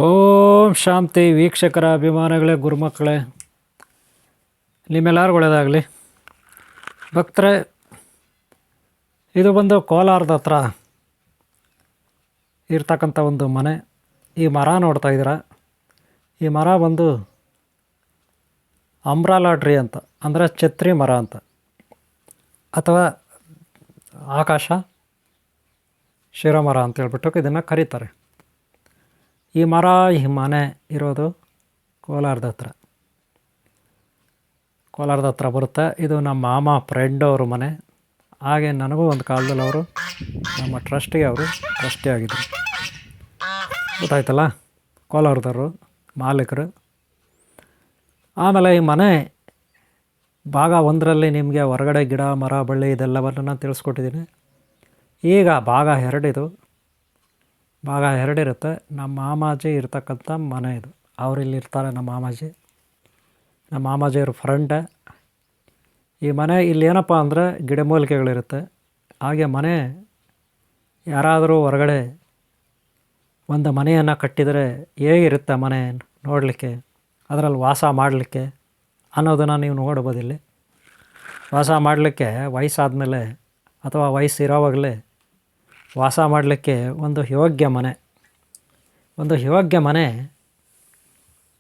ಓಂ ಶಾಂತಿ ವೀಕ್ಷಕರ ಅಭಿಮಾನಿಗಳೇ, ಗುರುಮಕ್ಕಳೇ, ನಿಮ್ಮೆಲ್ಲರಿಗೂ ಒಳ್ಳೆಯದಾಗಲಿ. ಭಕ್ತರೇ, ಇದು ಬಂದು ಕೋಲಾರದ ಹತ್ರ ಇರ್ತಕ್ಕಂಥ ಒಂದು ಮನೆ. ಈ ಮರ ನೋಡ್ತಾ ಇದ್ದೀರಾ, ಈ ಮರ ಬಂದು ಅಂಬ್ರಾಲಾ ಟ್ರೀ ಅಂತ, ಅಂದರೆ ಛತ್ರಿ ಮರ ಅಂತ, ಅಥವಾ ಆಕಾಶ ಶಿರಮರ ಅಂತ ಹೇಳ್ಬಿಟ್ಟು ಇದನ್ನು ಕರೀತಾರೆ. ಈ ಮನೆ ಇರೋದು ಕೋಲಾರದ ಹತ್ರ ಬರುತ್ತೆ. ಇದು ನಮ್ಮ ಮಾಮ ಫ್ರೆಂಡ್ ಅವ್ರ ಮನೆ. ಹಾಗೆ ನನಗೂ ಒಂದು ಕಾಲದಲ್ಲಿ ಅವರು ನಮ್ಮ ಟ್ರಸ್ಟಿ ಆಗಿದ್ದರು. ಗೊತ್ತಾಯ್ತಲ್ಲ, ಕೋಲಾರದವರು ಮಾಲೀಕರು. ಆಮೇಲೆ ಈ ಮನೆ ಭಾಗ 1ರಲ್ಲಿ ನಿಮಗೆ ಹೊರಗಡೆ ಗಿಡ ಮರ ಬಳ್ಳಿ ಇದೆಲ್ಲವನ್ನು ನಾನು ತಿಳಿಸ್ಕೊಟ್ಟಿದ್ದೀನಿ. ಈಗ ಭಾಗ 2 ಇದು. ಭಾಗ 2 ಇರುತ್ತೆ. ನಮ್ಮ ಮಾಮಾಜಿ ಇರ್ತಕ್ಕಂಥ ಮನೆ ಇದು. ಅವರಿಲ್ಲಿ ಇರ್ತಾರೆ. ನಮ್ಮ ಮಾಮಾಜಿಯವ್ರ ಫ್ರೆಂಡ್. ಈ ಮನೆ ಇಲ್ಲಿ ಏನಪ್ಪ ಅಂದರೆ ಗಿಡಮೂಲಿಕೆಗಳಿರುತ್ತೆ. ಹಾಗೆ ಮನೆ ಯಾರಾದರೂ ಹೊರಗಡೆ ಒಂದು ಮನೆಯನ್ನು ಕಟ್ಟಿದರೆ ಹೇಗಿರುತ್ತೆ ಮನೆ ನೋಡಲಿಕ್ಕೆ, ಅದರಲ್ಲಿ ವಾಸ ಮಾಡಲಿಕ್ಕೆ ಅನ್ನೋದನ್ನು ನೀವು ನೋಡ್ಬೋದು. ಇಲ್ಲಿ ವಾಸ ಮಾಡಲಿಕ್ಕೆ ವಯಸ್ಸಾದಮೇಲೆ ಅಥವಾ ವಯಸ್ಸಿರೋವಾಗಲೇ ವಾಸ ಮಾಡಲಿಕ್ಕೆ ಒಂದು ಯೋಗ್ಯ ಮನೆ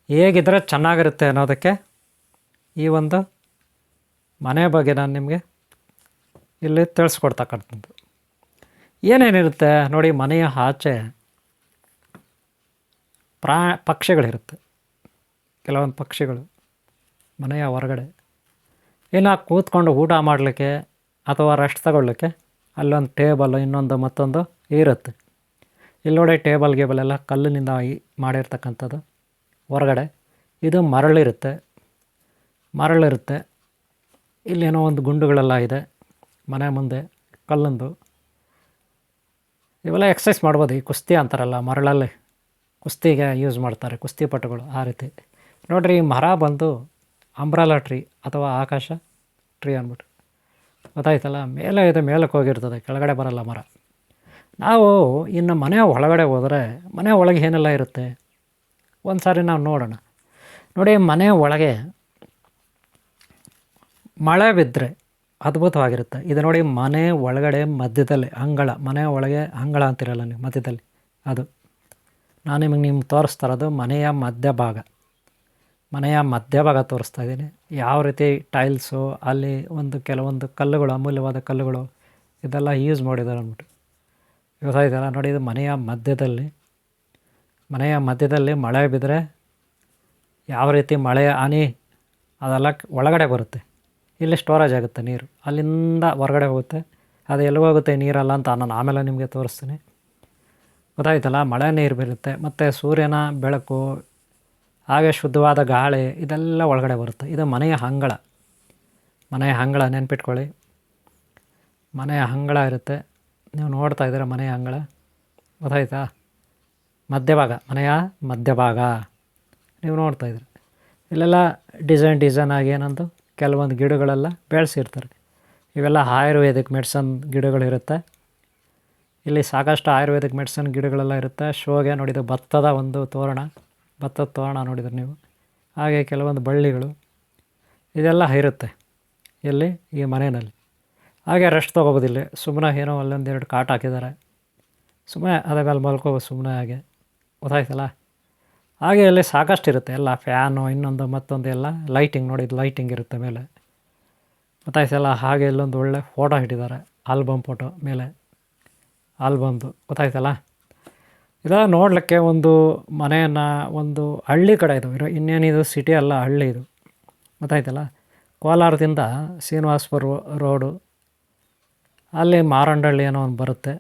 ಹೇಗಿದ್ದರೆ ಚೆನ್ನಾಗಿರುತ್ತೆ ಅನ್ನೋದಕ್ಕೆ ಈ ಒಂದು ಮನೆ ಬಗ್ಗೆ ನಾನು ನಿಮಗೆ ಇಲ್ಲಿ ತಿಳಿಸ್ಕೊಡ್ತಕ್ಕಂಥದ್ದು. ಏನೇನಿರುತ್ತೆ ನೋಡಿ, ಮನೆಯ ಆಚೆ ಪಕ್ಷಿಗಳಿರುತ್ತೆ. ಕೆಲವೊಂದು ಪಕ್ಷಿಗಳು ಮನೆಯ ಹೊರಗಡೆ ಇನ್ನು ಕೂತ್ಕೊಂಡು ಊಟ ಮಾಡಲಿಕ್ಕೆ ಅಥವಾ ರೆಸ್ಟ್ ತಗೊಳ್ಳಿಕ್ಕೆ ಅಲ್ಲೊಂದು ಟೇಬಲ್, ಇನ್ನೊಂದು ಮತ್ತೊಂದು ಇರುತ್ತೆ. ಇಲ್ಲಿ ನೋಡಿ, ಟೇಬಲ್ ಎಲ್ಲ ಕಲ್ಲಿನಿಂದ ಮಾಡಿರ್ತಕ್ಕಂಥದ್ದು. ಹೊರಗಡೆ ಇದು ಮರಳಿರುತ್ತೆ. ಇಲ್ಲೇನೋ ಒಂದು ಗುಂಡುಗಳೆಲ್ಲ ಇದೆ ಮನೆ ಮುಂದೆ ಕಲ್ಲಂದು. ಇವೆಲ್ಲ ಎಕ್ಸಸೈಸ್ ಮಾಡ್ಬೋದು. ಈ ಕುಸ್ತಿ ಅಂತಾರಲ್ಲ, ಮರಳಲ್ಲಿ ಕುಸ್ತಿಗೆ ಯೂಸ್ ಮಾಡ್ತಾರೆ ಕುಸ್ತಿಪಟುಗಳು, ಆ ರೀತಿ. ನೋಡಿರಿ, ಈ ಮರ ಬಂದು ಅಂಬ್ರಾಲಾ ಟ್ರೀ ಅಥವಾ ಆಕಾಶ ಟ್ರೀ ಅಂದ್ಬಿಟ್ಟು. ಗೊತ್ತಾಯ್ತಲ್ಲ, ಮೇಲಕ್ಕೆ ಹೋಗಿರ್ತದೆ, ಕೆಳಗಡೆ ಬರಲ್ಲ ಮರ. ನಾವು ಇನ್ನು ಮನೆಯ ಒಳಗಡೆ ಹೋದರೆ ಮನೆ ಒಳಗೆ ಏನೆಲ್ಲ ಇರುತ್ತೆ ಒಂದು ಸಾರಿ ನಾವು ನೋಡೋಣ. ನೋಡಿ, ಮನೆ ಒಳಗೆ ಮಳೆ ಬಿದ್ದರೆ ಅದ್ಭುತವಾಗಿರುತ್ತೆ. ಇದು ನೋಡಿ, ಮನೆ ಒಳಗಡೆ ಮಧ್ಯದಲ್ಲಿ ಅಂಗಳ, ಮನೆ ಒಳಗೆ ಅಂಗಳ ಅಂತಿರಲ್ಲ ನೀವು, ಮಧ್ಯದಲ್ಲಿ ಅದು ನಾನು ನಿಮ್ಗೆ ತೋರಿಸ್ತಾ ಇರೋದು ಮನೆಯ ಮಧ್ಯಭಾಗ ತೋರಿಸ್ತಾ ಇದ್ದೀನಿ. ಯಾವ ರೀತಿ ಟೈಲ್ಸು, ಅಲ್ಲಿ ಕೆಲವೊಂದು ಕಲ್ಲುಗಳು, ಅಮೂಲ್ಯವಾದ ಕಲ್ಲುಗಳು ಇದೆಲ್ಲ ಯೂಸ್ ಮಾಡಿದ್ದಾರೆ ಅಂದ್ಬಿಟ್ಟು. ಗೊತ್ತಾಯ್ತಲ್ಲ ನೋಡಿ, ಇದು ಮನೆಯ ಮಧ್ಯದಲ್ಲಿ ಮಳೆ ಬಿದ್ದರೆ ಯಾವ ರೀತಿ ಮಳೆ ಹನಿ ಅದೆಲ್ಲ ಒಳಗಡೆ ಬರುತ್ತೆ. ಇಲ್ಲಿ ಸ್ಟೋರೇಜ್ ಆಗುತ್ತೆ ನೀರು, ಅಲ್ಲಿಂದ ಹೊರಗಡೆ ಹೋಗುತ್ತೆ. ಅದು ಎಲ್ಲಿಗೆ ಹೋಗುತ್ತೆ ನೀರಲ್ಲ ಅಂತ ನಾನು ಆಮೇಲೆ ನಿಮಗೆ ತೋರಿಸ್ತೀನಿ. ಗೊತ್ತಾಯ್ತಲ್ಲ, ಮಳೆ ನೀರು ಬೀರುತ್ತೆ, ಮತ್ತು ಸೂರ್ಯನ ಬೆಳಕು, ಹಾಗೆ ಶುದ್ಧವಾದ ಗಾಳಿ ಇದೆಲ್ಲ ಒಳಗಡೆ ಬರುತ್ತೆ. ಇದು ಮನೆಯ ಅಂಗಳ ನೆನ್ಪಿಟ್ಕೊಳ್ಳಿ. ಮನೆಯ ಅಂಗಳ ಇರುತ್ತೆ. ನೀವು ನೋಡ್ತಾ ಇದ್ದೀರ ಮನೆಯ ಅಂಗಳ, ಗೊತ್ತಾಯ್ತಾ? ಮನೆಯ ಮಧ್ಯಭಾಗ ನೀವು ನೋಡ್ತಾ ಇದ್ದೀರಿ. ಇಲ್ಲೆಲ್ಲ ಡಿಸೈನ್ ಆಗಿ ಏನಂದು ಕೆಲವೊಂದು ಗಿಡಗಳೆಲ್ಲ ಬೆಳೆಸಿರ್ತಾರೆ. ಇವೆಲ್ಲ ಆಯುರ್ವೇದಿಕ್ ಮೆಡಿಸನ್ ಗಿಡಗಳಿರುತ್ತೆ. ಇಲ್ಲಿ ಸಾಕಷ್ಟು ಆಯುರ್ವೇದಿಕ್ ಮೆಡಿಸನ್ ಗಿಡಗಳೆಲ್ಲ ಇರುತ್ತೆ. ಶೋಗೆ ನೋಡಿದ ಭತ್ತದ ತೋರಣ ನೋಡಿದ್ರೆ ನೀವು. ಹಾಗೆ ಕೆಲವೊಂದು ಬಳ್ಳಿಗಳು ಇದೆಲ್ಲ ಇರುತ್ತೆ ಎಲ್ಲಿ, ಈ ಮನೆಯಲ್ಲಿ. ಹಾಗೆ ರೆಸ್ಟ್ ತೊಗೋಬೋದಿಲ್ಲ, ಸುಮ್ಮನೆ ಏನೋ ಅಲ್ಲೊಂದೆರಡು ಕಾಟ್ ಹಾಕಿದ್ದಾರೆ, ಸುಮ್ಮನೆ ಅದ್ರ ಮೇಲೆ ಮಲ್ಕೋಬೋದು ಸುಮ್ಮನೆ ಹಾಗೆ. ಗೊತ್ತಾಯ್ತಲ್ಲ, ಹಾಗೆ ಅಲ್ಲಿ ಸಾಕಷ್ಟು ಇರುತ್ತೆ ಎಲ್ಲ, ಫ್ಯಾನು, ಇನ್ನೊಂದು ಮತ್ತೊಂದು ಎಲ್ಲ ಲೈಟಿಂಗ್ ನೋಡಿ, ಲೈಟಿಂಗ್ ಇರುತ್ತೆ ಮೇಲೆ. ಗೊತ್ತಾಯ್ತಲ್ಲ, ಹಾಗೆ ಇಲ್ಲೊಂದು ಒಳ್ಳೆ ಫೋಟೋ ಇಟ್ಟಿದ್ದಾರೆ, ಆಲ್ಬಮ್ ಫೋಟೋ ಮೇಲೆ, ಆಲ್ಬಮ್ದು. ಗೊತ್ತಾಯ್ತಲ್ಲ, ಇದೆಲ್ಲ ನೋಡಲಿಕ್ಕೆ ಒಂದು ಮನೆಯನ್ನು ಒಂದು ಹಳ್ಳಿ ಕಡೆ ಇದು ಇನ್ನೇನಿದು ಸಿಟಿ ಅಲ್ಲ, ಹಳ್ಳಿ ಇದು. ಗೊತ್ತಾಯ್ತಲ್ಲ, ಕೋಲಾರದಿಂದ ಶ್ರೀನಿವಾಸಪುರ ರೋಡು, ಅಲ್ಲಿ ಮಾರಂಡಹಳ್ಳಿ ಏನೋ ಒಂದು ಬರುತ್ತೆ.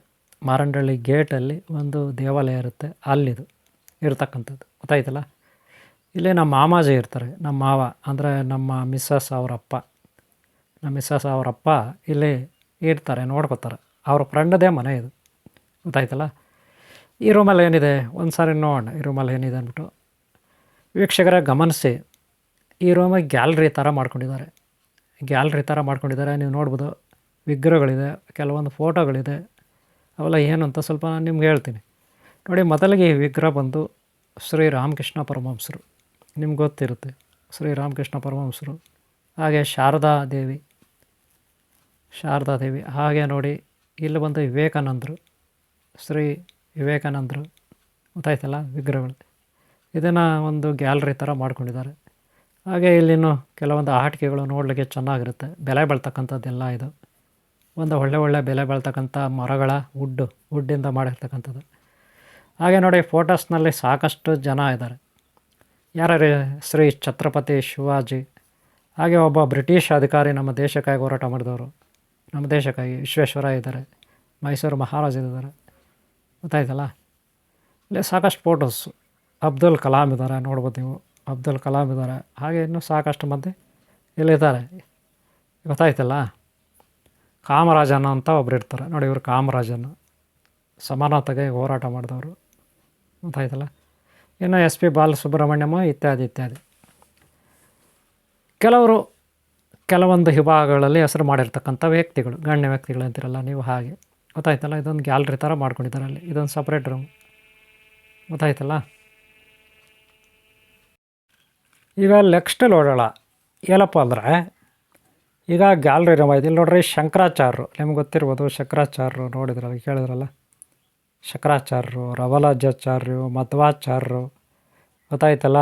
ಮಾರಂಡಹಳ್ಳಿ ಗೇಟಲ್ಲಿ ಒಂದು ದೇವಾಲಯ ಇರುತ್ತೆ, ಅಲ್ಲಿದು ಇರ್ತಕ್ಕಂಥದ್ದು. ಗೊತ್ತಾಯ್ತಲ್ಲ, ಇಲ್ಲಿ ನಮ್ಮ ಮಾಮಾಜಿ ಇರ್ತಾರೆ, ನಮ್ಮ ಮಾವ ಅಂದರೆ ನಮ್ಮ ಮಿಸ್ಸಸ್ ಅವರಪ್ಪ ಇಲ್ಲಿ ಇರ್ತಾರೆ, ನೋಡ್ಕೋತಾರೆ. ಅವ್ರ ಫ್ರೆಂಡದೇ ಮನೆ ಇದು. ಗೊತ್ತಾಯ್ತಲ್ಲ, ಈ ರೂಮಲ್ಲಿ ಏನಿದೆ ಒಂದು ಸಾರಿ ನೋಡೋಣ, ಈ ರೂಮಲ್ಲಿ ಏನಿದೆ ಅಂದ್ಬಿಟ್ಟು. ವೀಕ್ಷಕರೇ ಗಮನಿಸಿ, ಈ ರೂಮಿಗೆ ಗ್ಯಾಲ್ರಿ ಥರ ಮಾಡ್ಕೊಂಡಿದ್ದಾರೆ. ನೀವು ನೋಡ್ಬೋದು, ವಿಗ್ರಹಗಳಿದೆ, ಕೆಲವೊಂದು ಫೋಟೋಗಳಿದೆ. ಅವೆಲ್ಲ ಏನು ಅಂತ ಸ್ವಲ್ಪ ನಾನು ನಿಮ್ಗೆ ಹೇಳ್ತೀನಿ ನೋಡಿ. ಮೊದಲಿಗೆ ಈ ವಿಗ್ರಹ ಬಂದು ಶ್ರೀ ರಾಮಕೃಷ್ಣ ಪರಮಹಂಸರು, ನಿಮ್ಗೆ ಗೊತ್ತಿರುತ್ತೆ ಶ್ರೀ ರಾಮಕೃಷ್ಣ ಪರಮಹಂಸರು. ಹಾಗೆ ಶಾರದಾದೇವಿ ಹಾಗೆ ನೋಡಿ ಇಲ್ಲಿ ಬಂದು ವಿವೇಕಾನಂದರು, ಶ್ರೀ ವಿವೇಕಾನಂದರು, ಗೊತ್ತಾಯ್ತಲ್ಲ ವಿಗ್ರಹಗಳು. ಇದನ್ನು ಒಂದು ಗ್ಯಾಲರಿ ಥರ ಮಾಡ್ಕೊಂಡಿದ್ದಾರೆ. ಹಾಗೆ ಇಲ್ಲಿನೂ ಕೆಲವೊಂದು ಆಟಿಕೆಗಳು ನೋಡಲಿಕ್ಕೆ ಚೆನ್ನಾಗಿರುತ್ತೆ, ಬೆಲೆ ಬಾಳ್ತಕ್ಕಂಥದ್ದೆಲ್ಲ ಇದು. ಒಂದು ಒಳ್ಳೆ ಬೆಲೆ ಬಾಳ್ತಕ್ಕಂಥ ಮರಗಳ ವುಡ್ಡಿಂದ ಮಾಡಿರ್ತಕ್ಕಂಥದ್ದು. ಹಾಗೆ ನೋಡಿ ಫೋಟೋಸ್ನಲ್ಲಿ ಸಾಕಷ್ಟು ಜನ ಇದ್ದಾರೆ. ಯಾರ್ಯಾರು? ಶ್ರೀ ಛತ್ರಪತಿ ಶಿವಾಜಿ, ಹಾಗೆ ಒಬ್ಬ ಬ್ರಿಟಿಷ್ ಅಧಿಕಾರಿ ನಮ್ಮ ದೇಶಕ್ಕಾಗಿ ಹೋರಾಟ ಮಾಡಿದವರು, ನಮ್ಮ ದೇಶಕ್ಕಾಗಿ ವಿಶ್ವೇಶ್ವರಯ್ಯ ಇದ್ದಾರೆ, ಮೈಸೂರು ಮಹಾರಾಜರಿದ್ದಾರೆ, ಗೊತ್ತಾಯ್ತಲ್ಲ. ಇಲ್ಲಿ ಸಾಕಷ್ಟು ಫೋಟೋಸು. ಅಬ್ದುಲ್ ಕಲಾಂ ಇದ್ದಾರೆ, ನೋಡ್ಬೋದು ನೀವು, ಅಬ್ದುಲ್ ಕಲಾಂ ಇದ್ದಾರೆ. ಹಾಗೆ ಇನ್ನೂ ಸಾಕಷ್ಟು ಮಂದಿ ಇಲ್ಲಿದ್ದಾರೆ, ಗೊತ್ತಾಯ್ತಲ್ಲ. ಕಾಮರಾಜನ ಅಂತ ಒಬ್ರು ಇರ್ತಾರೆ ನೋಡಿ, ಇವರು ಕಾಮರಾಜನ ಸಮಾನತೆಗೆ ಹೋರಾಟ ಮಾಡಿದವರು, ಗೊತ್ತಾಯ್ತಲ್ಲ. ಇನ್ನು ಎಸ್ ಪಿ ಬಾಲಸುಬ್ರಹ್ಮಣ್ಯಮ ಇತ್ಯಾದಿ. ಕೆಲವೊಂದು ವಿಭಾಗಗಳಲ್ಲಿ ಹೆಸರು ಮಾಡಿರ್ತಕ್ಕಂಥ ವ್ಯಕ್ತಿಗಳು, ಗಣ್ಯ ವ್ಯಕ್ತಿಗಳು ಅಂತಿರಲ್ಲ ನೀವು, ಹಾಗೆ ಗೊತ್ತಾಯ್ತಲ್ಲ. ಇದೊಂದು ಗ್ಯಾಲರಿ ಥರ ಮಾಡ್ಕೊಂಡಿದ್ದಾರೆ ಅಲ್ಲಿ, ಇದೊಂದು ಸಪ್ರೇಟ್ ರೂಮ್, ಗೊತ್ತಾಯ್ತಲ್ಲ. ಈಗ ನೆಕ್ಸ್ಟ್ ನೋಡೋಣ ಏನಪ್ಪ ಅಂದರೆ, ಈಗ ಗ್ಯಾಲರಿ ರೂಮ್ ಇದೆ. ಇಲ್ಲಿ ನೋಡ್ರಿ ಶಂಕರಾಚಾರ್ಯರು, ನಿಮ್ಗೆ ಗೊತ್ತಿರ್ಬೋದು ಶಂಕರಾಚಾರ್ಯರು, ನೋಡಿದ್ರಲ್ಲ, ಕೇಳಿದ್ರಲ್ಲ. ಶಂಕರಾಚಾರ್ಯರು, ರವಲಾಜಾಚಾರ್ಯರು, ಮಧ್ವಾಚಾರ್ಯರು, ಗೊತ್ತಾಯ್ತಲ್ಲ,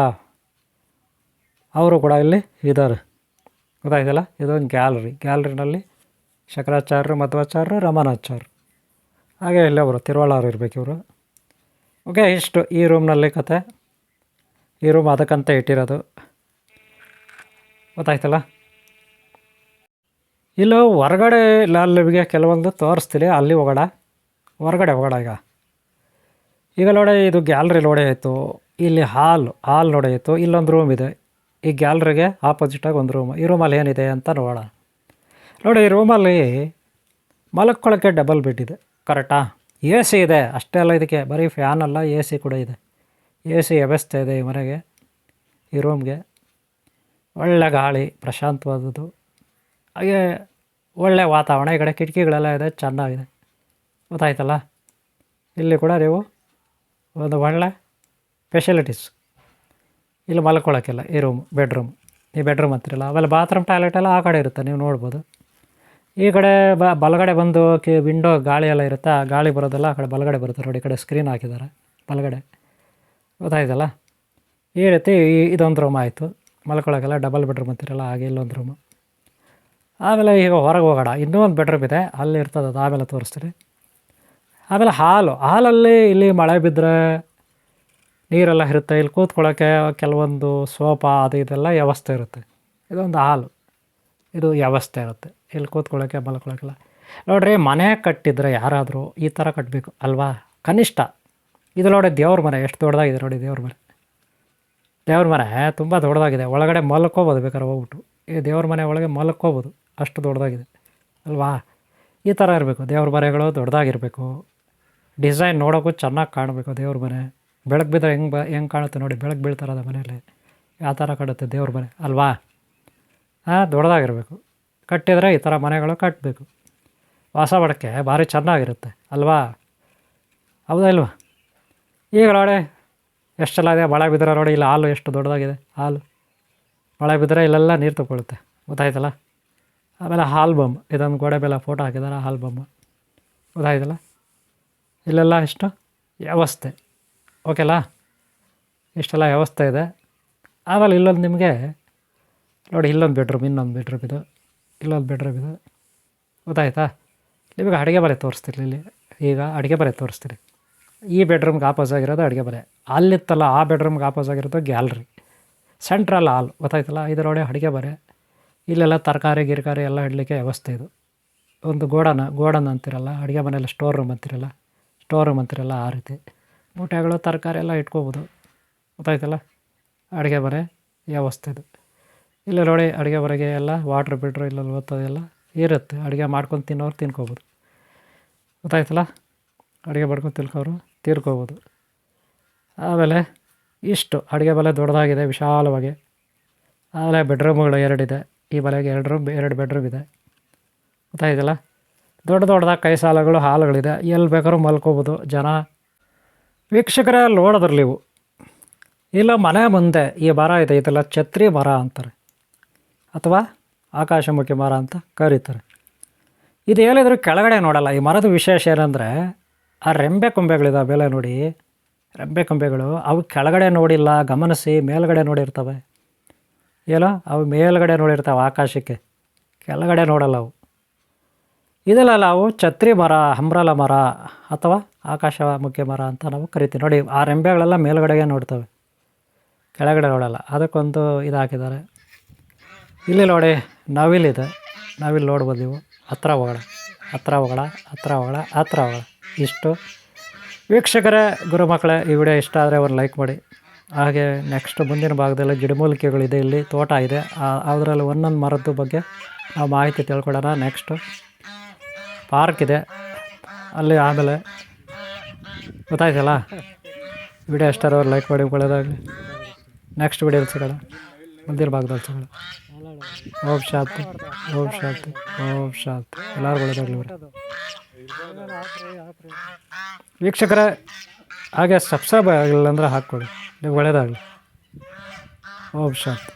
ಅವರು ಕೂಡ ಇಲ್ಲಿ ಇದ್ದಾರೆ, ಗೊತ್ತಾಯ್ತಲ್ಲ. ಇದೊಂದು ಗ್ಯಾಲರಿನಲ್ಲಿ ಶಂಕರಾಚಾರ್ಯರು, ಮಧ್ವಾಚಾರ್ಯರು, ರಮಣಾಚಾರ್ಯರು, ಹಾಗೆ ಇಲ್ಲಿ ಅವರು ತಿರುವಳ್ಳವರು ಇರಬೇಕು ಇವರು. ಓಕೆ, ಇಷ್ಟು ಈ ರೂಮ್ನಲ್ಲಿ ಕತೆ. ಈ ರೂಮ್ ಅದಕ್ಕಂತ ಇಟ್ಟಿರೋದು, ಗೊತ್ತಾಯ್ತಲ್ಲ. ಇಲ್ಲೂ ಹೊರಗಡೆ ನಿಮಗೆ ಕೆಲವೊಂದು ತೋರಿಸ್ತೀನಿ, ಅಲ್ಲಿ ಹೊರಗಡೆ ಈಗ ನೋಡಿ, ಇದು ಗ್ಯಾಲರಿ ನೋಡಿ ಆಯಿತು. ಇಲ್ಲಿ ಹಾಲ್ ನೋಡಿ ಆಯಿತು. ಇಲ್ಲೊಂದು ರೂಮ್ ಇದೆ, ಈ ಗ್ಯಾಲರಿಗೆ ಆಪೋಸಿಟಾಗಿ ಒಂದು ರೂಮ್. ಈ ರೂಮಲ್ಲಿ ಏನಿದೆ ಅಂತ ನೋಡೋಣ. ನೋಡಿ, ಈ ರೂಮಲ್ಲಿ ಮಲ್ಕೊಳ್ಳೋಕ್ಕೆ ಡಬಲ್ ಬೆಡ್ ಇದೆ, ಕರೆಕ್ಟಾ. ಎ ಸಿ ಇದೆ, ಅಷ್ಟೇ ಅಲ್ಲ, ಇದಕ್ಕೆ ಬರೀ ಫ್ಯಾನ್ ಅಲ್ಲ, ಎ ಸಿ ಕೂಡ ಇದೆ. ಎ ಸಿ ವ್ಯವಸ್ಥೆ ಇದೆ ಈ ಮನೆಗೆ, ಈ ರೂಮ್ಗೆ. ಒಳ್ಳೆ ಗಾಳಿ, ಪ್ರಶಾಂತವಾದದ್ದು, ಹಾಗೆ ಒಳ್ಳೆ ವಾತಾವರಣ. ಈ ಕಡೆ ಕಿಟಕಿಗಳೆಲ್ಲ ಇದೆ, ಚೆನ್ನಾಗಿದೆ, ಗೊತ್ತಾಯ್ತಲ್ಲ. ಇಲ್ಲಿ ಕೂಡ ನೀವು ಒಂದು ಒಳ್ಳೆ ಫೆಸಿಲಿಟೀಸ್, ಇಲ್ಲಿ ಮಲ್ಕೊಳ್ಳೋಕ್ಕೆಲ್ಲ ಈ ರೂಮ್, ಬೆಡ್ರೂಮ್ ಅಂತಿರಲ್ಲ. ಆಮೇಲೆ ಬಾತ್ರೂಮ್ ಟಾಯ್ಲೆಟ್ ಎಲ್ಲ ಆ ಕಡೆ ಇರುತ್ತೆ, ನೀವು ನೋಡ್ಬೋದು. ಈ ಕಡೆ ಬಲಗಡೆ ಬಂದು ವಿಂಡೋ ಗಾಳಿ ಎಲ್ಲ ಇರುತ್ತೆ, ಆ ಗಾಳಿ ಬರೋದೆಲ್ಲ ಆ ಕಡೆ ಬಲಗಡೆ ಬರುತ್ತೆ ನೋಡಿ. ಈ ಕಡೆ ಸ್ಕ್ರೀನ್ ಹಾಕಿದ್ದಾರೆ ಬಲಗಡೆ, ಗೊತ್ತಾಯ್ತಲ್ಲ. ಈ ರೀತಿ ಇದೊಂದು ರೂಮ್ ಆಯಿತು, ಮಲ್ಕೊಳ್ಳೋಕ್ಕೆಲ್ಲ ಡಬಲ್ ಬೆಡ್ರೂಮ್ ಅಂತಿರಲ್ಲ, ಹಾಗೆ ಇಲ್ಲೊಂದು ರೂಮು. ಆಮೇಲೆ ಈಗ ಹೊರಗೆ ಹೋಗೋಣ, ಇನ್ನೂ ಒಂದು ಬೆಡ್ರೂಮ್ ಇದೆ, ಅಲ್ಲಿ ಇರ್ತದೆ, ಅದು ಆಮೇಲೆ ತೋರಿಸ್ತೀನಿ. ಆಮೇಲೆ ಹಾಲಲ್ಲಿ ಇಲ್ಲಿ ಮಳೆ ಬಿದ್ದರೆ ನೀರೆಲ್ಲ ಇರುತ್ತೆ, ಇಲ್ಲಿ ಕೂತ್ಕೊಳ್ಳೋಕ್ಕೆ ಕೆಲವೊಂದು ಸೋಫಾ ಅದು ಇದೆಲ್ಲ ವ್ಯವಸ್ಥೆ ಇರುತ್ತೆ. ಇದೊಂದು ಹಾಲು, ಇದು ವ್ಯವಸ್ಥೆ ಇರುತ್ತೆ, ಇಲ್ಲಿ ಕೂತ್ಕೊಳ್ಳೋಕ್ಕೆ ಮಲ್ಕೊಳ್ಳೋಕ್ಕೆಲ್ಲ. ನೋಡಿರಿ, ಮನೆ ಕಟ್ಟಿದರೆ ಯಾರಾದರೂ ಈ ಥರ ಕಟ್ಟಬೇಕು ಅಲ್ವಾ, ಕನಿಷ್ಠ. ಇದು ನೋಡಿ ದೇವ್ರ ಮನೆ ಎಷ್ಟು ದೊಡ್ಡದಾಗಿದೆ ನೋಡಿ, ದೇವ್ರ ಮನೆ ತುಂಬ ದೊಡ್ಡದಾಗಿದೆ. ಒಳಗಡೆ ಮಲ್ಕೋಬೋದು, ಬೇಕಾದ್ರೆ ಹೋಗ್ಬಿಟ್ಟು ಈ ದೇವ್ರ ಮನೆ ಒಳಗೆ ಮಲ್ಕೋಬೋದು, ಅಷ್ಟು ದೊಡ್ಡದಾಗಿದೆ ಅಲ್ವಾ. ಈ ಥರ ಇರಬೇಕು ದೇವ್ರ ಮನೆಗಳು, ದೊಡ್ಡದಾಗಿರಬೇಕು. ಡಿಸೈನ್ ನೋಡೋಕ್ಕೂ ಚೆನ್ನಾಗಿ ಕಾಣಬೇಕು ದೇವ್ರ ಮನೆ. ಬೆಳಕು ಬಿದ್ದರೆ ಹೆಂಗೆ ಕಾಣುತ್ತೆ ನೋಡಿ, ಬೆಳಕು ಬೀಳ್ತಾರದ ಮನೆಯಲ್ಲಿ ಯಾವ ಥರ ಕಾಣುತ್ತೆ ದೇವ್ರ ಮನೆ ಅಲ್ವಾ. ದೊಡ್ಡದಾಗಿರಬೇಕು. ಕಟ್ಟಿದರೆ ಈ ಥರ ಮನೆಗಳು ಕಟ್ಟಬೇಕು, ವಾಸ ಮಾಡೋಕ್ಕೆ ಭಾರಿ ಚೆನ್ನಾಗಿರುತ್ತೆ ಅಲ್ವಾ, ಹೌದಾ ಇಲ್ವಾ. ಈಗ ನೋಡಿ ಎಷ್ಟೆಲ್ಲ ಇದೆ, ಮಳೆ ಬಿದ್ದರೆ ನೋಡಿ, ಇಲ್ಲಿ ಹಾಲು ಎಷ್ಟು ದೊಡ್ಡದಾಗಿದೆ. ಮಳೆ ಬಿದ್ದರೆ ಇಲ್ಲೆಲ್ಲ ನೀರು ತಗೊಳ್ಳುತ್ತೆ, ಗೊತ್ತಾಯ್ತಲ್ಲ. ಆಮೇಲೆ ಆಲ್ಬಮ್, ಇದೊಂದು ಗೋಡೆ ಮೇಲೆ ಫೋಟೋ ಹಾಕಿದ್ದಾರೆ, ಆಲ್ಬಮ್, ಗೊತ್ತಾಯ್ತಲ್ಲ. ಇಲ್ಲೆಲ್ಲ ಇಷ್ಟು ವ್ಯವಸ್ಥೆ, ಓಕೆಲ್ಲ, ಇಷ್ಟೆಲ್ಲ ವ್ಯವಸ್ಥೆ ಇದೆ. ಆಮೇಲೆ ಇಲ್ಲೊಂದು ನಿಮಗೆ ನೋಡಿ, ಇನ್ನೊಂದು ಬೆಡ್ರೂಮ್ ಇದು, ಇಲ್ಲೊಂದು ಬೆಡ್ರೂಮ್ ಇದು, ಗೊತ್ತಾಯ್ತಾ. ನಿಮಗೆ ಅಡುಗೆ ಮನೆ ತೋರಿಸ್ತೀನಿ. ಇಲ್ಲಿ ಈಗ ಅಡುಗೆ ಮನೆ ತೋರಿಸ್ತೀನಿ. ಈ ಬೆಡ್ರೂಮ್ಗೆ ಆಪೋಸ್ ಆಗಿರೋದು ಅಡುಗೆ ಮನೆ, ಅಲ್ಲಿತ್ತಲ್ಲ ಆ ಬೆಡ್ರೂಮ್ಗೆ ಆಪೋಸ್ ಆಗಿರೋದು ಗ್ಯಾಲರಿ, ಸೆಂಟ್ರಲ್ ಹಾಲ್, ಗೊತ್ತಾಯ್ತಲ್ಲ. ಇದು ನೋಡಿ ಅಡುಗೆ ಮನೆ, ಇಲ್ಲೆಲ್ಲ ತರಕಾರಿ ಎಲ್ಲ ಇಡಲಿಕ್ಕೆ ವ್ಯವಸ್ಥೆ. ಇದು ಒಂದು ಗೋಡನ್ ಅಂತಿರಲ್ಲ, ಅಡುಗೆ ಮನೆಯಲ್ಲಿ ಸ್ಟೋರ್ ರೂಮ್ ಅಂತಿರಲ್ಲ, ಆ ರೀತಿ ಮೂಟೆಗಳು ತರಕಾರಿ ಎಲ್ಲ ಇಟ್ಕೋಬೋದು, ಗೊತ್ತಾಯ್ತಲ್ಲ. ಅಡುಗೆ ಮನೆ ವ್ಯವಸ್ಥೆ ಇದು. ಇಲ್ಲಿ ನೋಡಿ ಅಡುಗೆ ಮನೆಗೆ ಎಲ್ಲ ವಾಟ್ರ್ ಬಿಟ್ರು ಇಲ್ಲಲ್ಲಿ ಓದ್ತದೆಲ್ಲ ಇರುತ್ತೆ. ಅಡುಗೆ ಮಾಡ್ಕೊಂಡು ತಿನ್ನೋರು ತಿನ್ಕೋಬೋದು, ಗೊತ್ತಾಯ್ತಲ್ಲ. ಅಡುಗೆ ಮಾಡ್ಕೊಂಡು ತೀರ್ಕೋಬೋದು. ಆಮೇಲೆ ಇಷ್ಟು ಅಡುಗೆ ಮನೆ ದೊಡ್ಡದಾಗಿದೆ, ವಿಶಾಲವಾಗಿ. ಆಮೇಲೆ ಬೆಡ್ರೂಮ್ಗಳು 2 ಇದೆ, ಈ ಮನೆಗೆ 2 ಬೆಡ್ರೂಮ್ ಇದೆ, ಗೊತ್ತಾಯ್ತಲ್ಲ. ದೊಡ್ಡದಾಗಿ ಕೈ ಸಾಲಗಳು, ಹಾಲುಗಳಿದೆ, ಎಲ್ಲಿ ಬೇಕಾದ್ರೂ ಮಲ್ಕೋಬೋದು ಜನ. ವೀಕ್ಷಕರೇ ನೋಡಿದ್ರಲ್ಲ ನೀವು ಇಲ್ಲ ಮನೆ ಮುಂದೆ ಈ ಮರ ಇದೆ, ಇದೆಲ್ಲ ಛತ್ರಿ ಮರ ಅಂತಾರೆ ಅಥವಾ ಆಕಾಶಮುಖಿ ಮರ ಅಂತ ಕರೀತಾರೆ. ಇದು ಹೇಳಿದ್ರು ಕೆಳಗಡೆ ನೋಡಲ್ಲ. ಈ ಮರದ ವಿಶೇಷ ಏನಂದರೆ ಆ ರೆಂಬೆ ಕೊಂಬೆಗಳಿದಾವೆ ಬೆಲೆ ನೋಡಿ, ರೆಂಬೆ ಕೊಂಬೆಗಳು ಅವು ಕೆಳಗಡೆ ನೋಡಿಲ್ಲ, ಗಮನಿಸಿ ಮೇಲ್ಗಡೆ ನೋಡಿರ್ತವೆ. ಏನೋ ಅವು ಮೇಲ್ಗಡೆ ನೋಡಿರ್ತಾವೆ ಆಕಾಶಕ್ಕೆ, ಕೆಳಗಡೆ ನೋಡಲ್ಲ ಅವು. ಇದೆಲ್ಲ ಅವು ಛತ್ರಿ ಮರ, ಹಂಬ್ರಲ ಮರ ಅಥವಾ ಆಕಾಶಮುಖಿ ಮರ ಅಂತ ನಾವು ಕರಿತೀವಿ. ನೋಡಿ ಆ ರೆಂಬೆಗಳೆಲ್ಲ ಮೇಲ್ಗಡೆಗೆ ನೋಡ್ತವೆ, ಕೆಳಗಡೆ ನೋಡಲ್ಲ. ಅದಕ್ಕೊಂದು ಇದು ಹಾಕಿದ್ದಾರೆ. ಇಲ್ಲಿ ನೋಡಿ ನವಿಲಿದೆ, ನವಿಲು ನೋಡ್ಬೋದು ನೀವು. ಹತ್ರ ಹೋಗೋಣ, ಹತ್ರ ಹೋಗೋಣ, ಹತ್ರ ಹೋಗೋಣ, ಹತ್ರ ಹೋಗೋಣ. ಇಷ್ಟು ವೀಕ್ಷಕರೇ, ಗುರುಮಕ್ಕಳೇ, ಈ ವಿಡಿಯೋ ಇಷ್ಟ ಆದರೆ ಒಂದು ಲೈಕ್ ಮಾಡಿ. ಹಾಗೆ ನೆಕ್ಸ್ಟ್ ಮುಂದಿನ ಭಾಗದಲ್ಲಿ ಗಿಡಮೂಲಿಕೆಗಳಿದೆ, ಇಲ್ಲಿ ತೋಟ ಇದೆ, ಅದರಲ್ಲಿ ಒಂದೊಂದು ಮರದ್ದು ಬಗ್ಗೆ ನಾವು ಮಾಹಿತಿ ತಿಳ್ಕೊಳ್ಳೋಣ. ನೆಕ್ಸ್ಟು ಪಾರ್ಕ್ ಇದೆ ಅಲ್ಲಿ. ಆಮೇಲೆ ಗೊತ್ತಾಯ್ತಲ್ಲ, ವಿಡಿಯೋ ಇಷ್ಟ ಆದರೆ ಲೈಕ್ ಮಾಡಿ, ಒಳ್ಳೆಯದಾಗಲಿ. ನೆಕ್ಸ್ಟ್ ವಿಡಿಯೋಲಿ ಸಿಗೋಣ, ಮುಂದಿನ ಭಾಗದಲ್ಲಿ ಸಿಗೋಣ. ಓಂ ಶಾಂತಿ, ಓಂ ಶಾಂತಿ, ಓಂ ಶಾಂತಿ. ಎಲ್ಲರೂ ಒಳ್ಳೆಯದಾಗಲಿ ವೀಕ್ಷಕರೇ. ಹಾಗೆ ಸಬ್ಸ್ಕ್ರೈಬ್ ಆಗಿಲ್ಲ ಅಂದರೆ ಹಾಕ್ಕೊಳ್ಳಿ, ನೀವು ಒಳ್ಳೆಯದಾಗಲಿ. ಓಂ ಶಾಂತಿ.